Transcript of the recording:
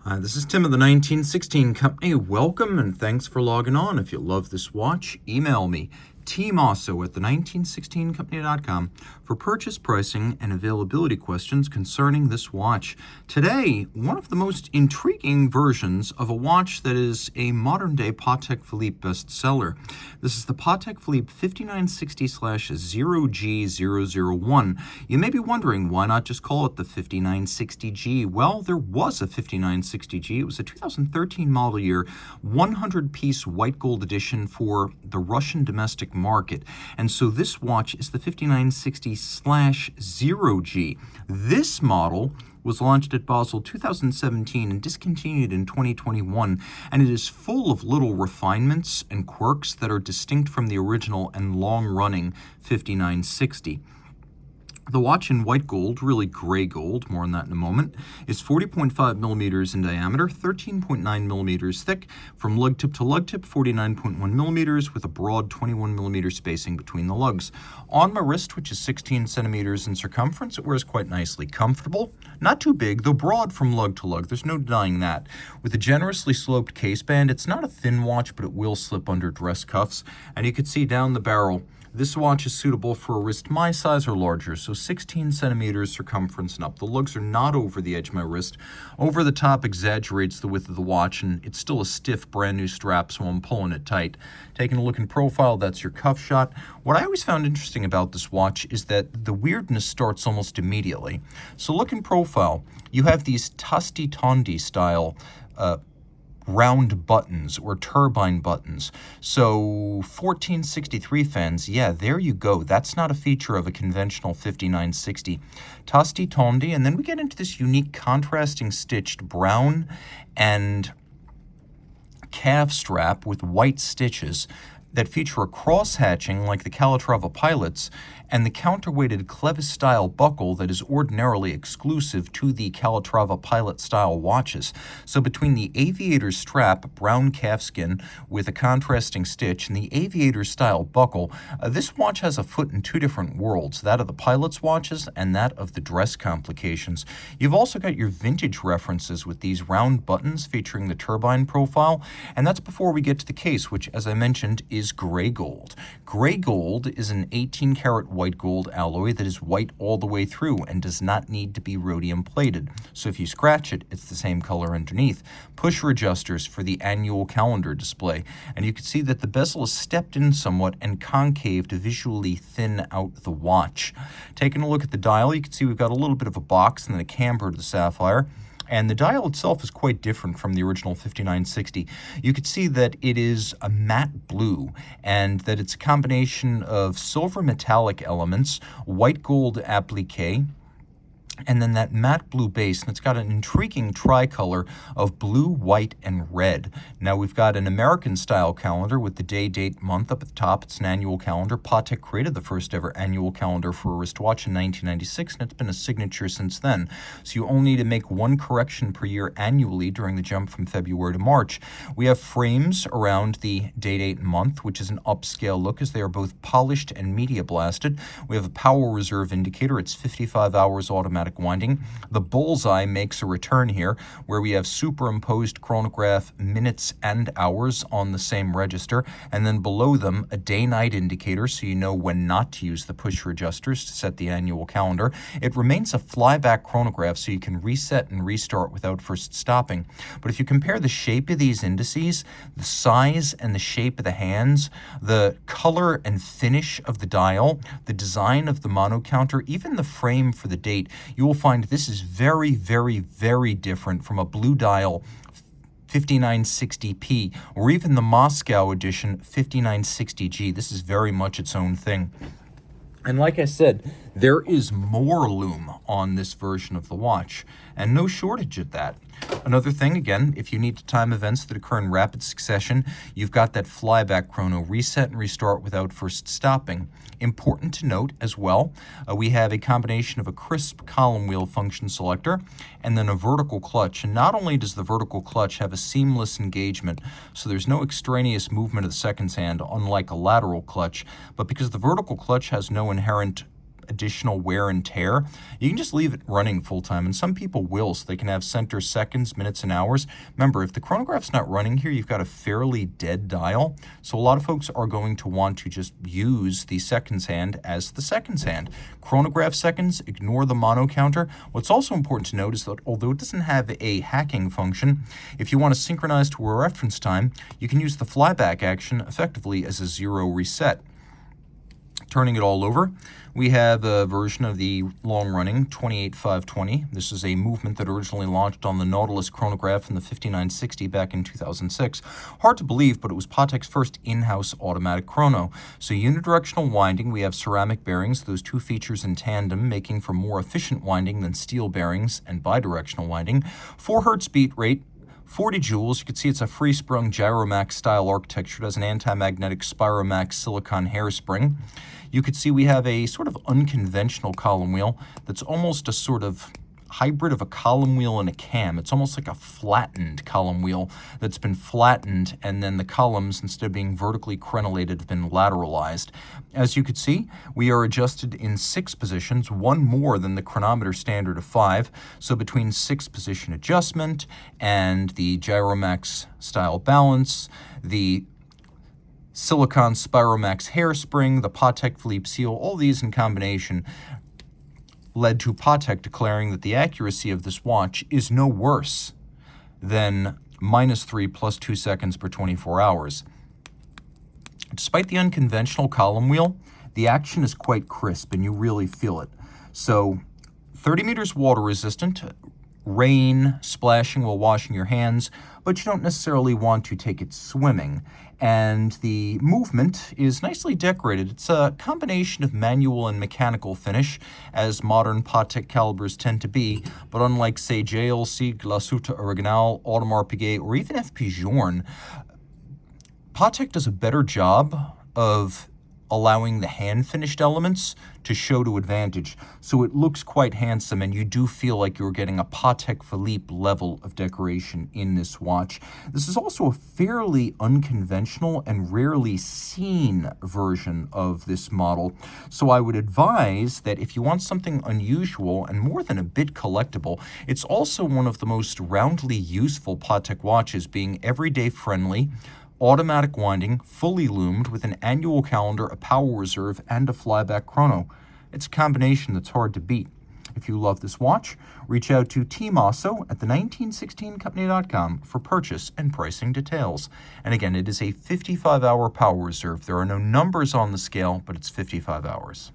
Hi, this is Tim of the 1916 Company. Welcome and thanks for logging on. If you love this watch, email me, Team Mosso at the1916company.com for purchase pricing and availability questions concerning this watch. Today, one of the most intriguing versions of a watch that is a modern-day Patek Philippe bestseller. This is the Patek Philippe 5960/0G-001. You may be wondering, why not just call it the 5960G? Well, there was a 5960G. It was a 2013 model year, 100-piece white gold edition for the Russian domestic market. And so this watch is the 5960/0G. This model was launched at Basel 2017 and discontinued in 2021, and it is full of little refinements and quirks that are distinct from the original and long-running 5960. The watch in white gold, really gray gold, more on that in a moment, is 40.5 millimeters in diameter, 13.9 millimeters thick, from lug tip to lug tip, 49.1 millimeters, with a broad 21 millimeter spacing between the lugs. On my wrist, which is 16 centimeters in circumference, it wears quite nicely. Comfortable, not too big, though broad from lug to lug, there's no denying that. With a generously sloped case band, it's not a thin watch, but it will slip under dress cuffs, and you can see down the barrel, this watch is suitable for a wrist my size or larger, so 16 centimeters circumference and up. The lugs are not over the edge of my wrist. Over the top exaggerates the width of the watch, and it's still a stiff, brand new strap, so I'm pulling it tight. Taking a look in profile, that's your cuff shot. What I always found interesting about this watch is that the weirdness starts almost immediately. So look in profile. You have these tasti-tondi style round buttons or turbine buttons. So 1463 fans, yeah, there you go. That's not a feature of a conventional 5960. Tasti tondi, and then we get into this unique contrasting stitched brown and calf strap with white stitches that feature a cross-hatching like the Calatrava Pilots and the counterweighted Clevis-style buckle that is ordinarily exclusive to the Calatrava Pilot-style watches. So between the aviator strap, brown calfskin with a contrasting stitch, and the aviator-style buckle, this watch has a foot in two different worlds, that of the Pilot's watches and that of the dress complications. You've also got your vintage references with these round buttons featuring the turbine profile, and that's before we get to the case, which, as I mentioned, is gray gold. Gray gold is an 18-karat white gold alloy that is white all the way through and does not need to be rhodium plated. So if you scratch it, it's the same color underneath. Pusher adjusters for the annual calendar display. And you can see that the bezel is stepped in somewhat and concave to visually thin out the watch. Taking a look at the dial, you can see we've got a little bit of a box and then a camber to the sapphire. And the dial itself is quite different from the original 5960. You could see that it is a matte blue and that it's a combination of silver metallic elements, white gold applique, and then that matte blue base, and it's got an intriguing tricolor of blue, white, and red. Now we've got an American-style calendar with the day, date, month up at the top. It's an annual calendar. Patek created the first ever annual calendar for a wristwatch in 1996, and it's been a signature since then. So you only need to make one correction per year annually during the jump from February to March. We have frames around the day, date, and month, which is an upscale look as they are both polished and media blasted. We have a power reserve indicator. It's 55 hours automatic winding. The bullseye makes a return here, where we have superimposed chronograph minutes and hours on the same register, and then below them a day-night indicator so you know when not to use the pusher adjusters to set the annual calendar. It remains a flyback chronograph so you can reset and restart without first stopping. But if you compare the shape of these indices, the size and the shape of the hands, the color and finish of the dial, the design of the mono counter, even the frame for the date, you will find this is very, very, very different from a blue dial 5960p or even the Moscow edition 5960G. This is very much its own thing. And like I said, there is more lume on this version of the watch, and no shortage at that. Another thing, again, if you need to time events that occur in rapid succession, you've got that flyback chrono, reset and restart without first stopping. Important to note as well, we have a combination of a crisp column wheel function selector and then a vertical clutch. And not only does the vertical clutch have a seamless engagement, so there's no extraneous movement of the seconds hand, unlike a lateral clutch, but because the vertical clutch has no inherent additional wear and tear, you can just leave it running full time. And some people will, so they can have center seconds, minutes, and hours. Remember, if the chronograph's not running here, you've got a fairly dead dial. So a lot of folks are going to want to just use the seconds hand as the seconds hand. Chronograph seconds, ignore the mono counter. What's also important to note is that although it doesn't have a hacking function, if you want to synchronize to a reference time, you can use the flyback action effectively as a zero reset. Turning it all over, we have a version of the long-running 28520. This is a movement that originally launched on the Nautilus chronograph in the 5960 back in 2006. Hard to believe, but it was Patek's first in-house automatic chrono. So unidirectional winding, we have ceramic bearings, those two features in tandem, making for more efficient winding than steel bearings, and bidirectional winding. 4 Hz beat rate, 40 joules. You can see it's a free-sprung Gyromax style architecture. It has an anti-magnetic Spiromax silicon hairspring. You could see we have a sort of unconventional column wheel that's almost a sort of hybrid of a column wheel and a cam. It's almost like a flattened column wheel that's been flattened, and then the columns, instead of being vertically crenellated, have been lateralized. As you could see, we are adjusted in 6 positions, one more than the chronometer standard of 5. So between 6 position adjustment and the Gyromax style balance, the silicon Spiromax hairspring, the Patek Philippe seal, all these in combination led to Patek declaring that the accuracy of this watch is no worse than -3 + 2 seconds per 24 hours. Despite the unconventional column wheel, the action is quite crisp and you really feel it. So 30 meters water resistant, rain, splashing while washing your hands, but you don't necessarily want to take it swimming. And the movement is nicely decorated. It's a combination of manual and mechanical finish, as modern Patek calibers tend to be, but unlike, say, JLC, Glasuta Original, Audemars Piguet, or even FP Journe, Patek does a better job of allowing the hand-finished elements to show to advantage. So it looks quite handsome, and you do feel like you're getting a Patek Philippe level of decoration in this watch. This is also a fairly unconventional and rarely seen version of this model. So I would advise that if you want something unusual and more than a bit collectible, it's also one of the most roundly useful Patek watches, being everyday friendly, automatic winding, fully loomed, with an annual calendar, a power reserve, and a flyback chrono. It's a combination that's hard to beat. If you love this watch, reach out to Team Mosso at the1916company.com for purchase and pricing details. And again, it is a 55-hour power reserve. There are no numbers on the scale, but it's 55 hours.